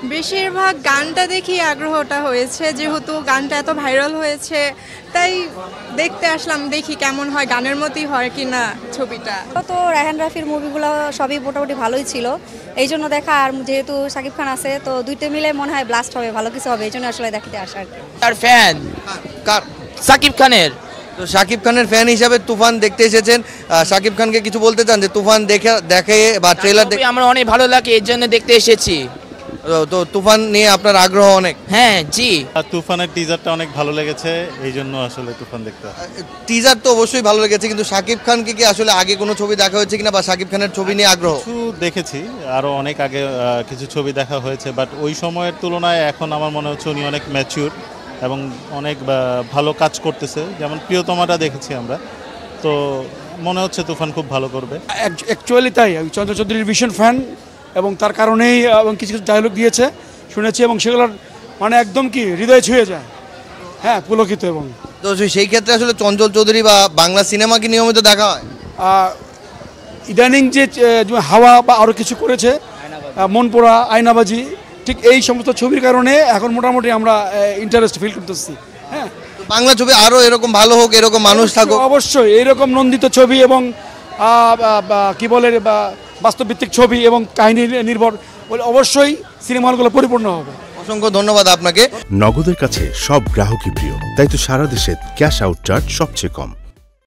বেশিরভাগ গানটা দেখি আগ্রহটা হয়েছে, যেহেতু গানটা এত ভাইরাল হয়েছে তাই দেখতে আসলাম, দেখি কেমন হয়, গানের মতোই হয় কিনা ছবিটা। তো রায়হান রাফির মুভিগুলো সবই মোটামুটি ভালোই ছিল, এই জন্য দেখা। আর যেহেতু শাকিব খান আছে তো দুইটা মিলে মনে হয় ব্লাস্ট হবে, ভালো কিছু হবে, এই জন্য আসলে দেখতে আসা আর কি। তার ফ্যান কার? শাকিব খানের। তো শাকিব খানের ফ্যান হিসাবে তুফান দেখতে এসেছেন, শাকিব খানকে কিছু বলতে চান যে তুফান দেখে বা ট্রেলার দেখে? আমার অনেক ভালো লাগে, এর জন্য দেখতে এসেছি। তো তুফান নিয়ে আপনার আগ্রহ অনেক? হ্যাঁ জি। তুফানের টিজারটা অনেক ভালো লেগেছে, এই জন্য আসলে তুফান দেখতে। টিজার তো অবশ্যই ভালো লেগেছে, কিন্তু শাকিব খানকে কি আসলে আগে কোনো ছবি দেখা হয়েছে কিনা, বা শাকিব খানের ছবি নিয়ে আগ্রহ? কিছু দেখেছি, আরো অনেক আগে কিছু ছবি দেখা হয়েছে, বাট ওই সময়ের তুলনায় এখন আমার মনে হচ্ছে উনি অনেক ম্যাচিউর এবং অনেক ভালো কাজ করতেছে। যেমন প্রিয়তমাটা দেখেছি আমরা, তো মনে হচ্ছে তুফান খুব ভালো করবে। অ্যাকচুয়ালি তাই, আমি চঞ্চল চৌধুরীর ভীষণ ফ্যান এবং তার কারণেই এবং কিছু কিছু ডায়লগ দিয়েছে শুনেছি, এবং সেগুলোর মানে একদম কি হৃদয় ছুঁয়ে যায়, হ্যাঁ পুলকিত। এবং তো সেই ক্ষেত্রে আসলে চঞ্চল চৌধুরী বা বাংলা সিনেমা কি নিয়মিত দেখা হয়? ইদানিং যে হাওয়া বা আরও কিছু করেছে, মন পোড়া, আয়নাবাজি, ঠিক এই সমস্ত ছবির কারণে এখন মোটামুটি আমরা ইন্টারেস্ট ফিল করতেছি। হ্যাঁ, বাংলা ছবি আরও এরকম ভালো হোক, এরকম মানুষ থাকুক। অবশ্যই এইরকম নন্দিত ছবি এবং কি বলে বাস্তবভিত্তিক ছবি এবং কাহিনী নির্ভর অবশ্যই সিনেমা হলগুলো পরিপূর্ণ হবে। অসংখ্য ধন্যবাদ আপনাকে। নগদের কাছে সব গ্রাহকই প্রিয়, তাই তো সারা দেশে ক্যাশ আউট চার্জ সবচেয়ে কম।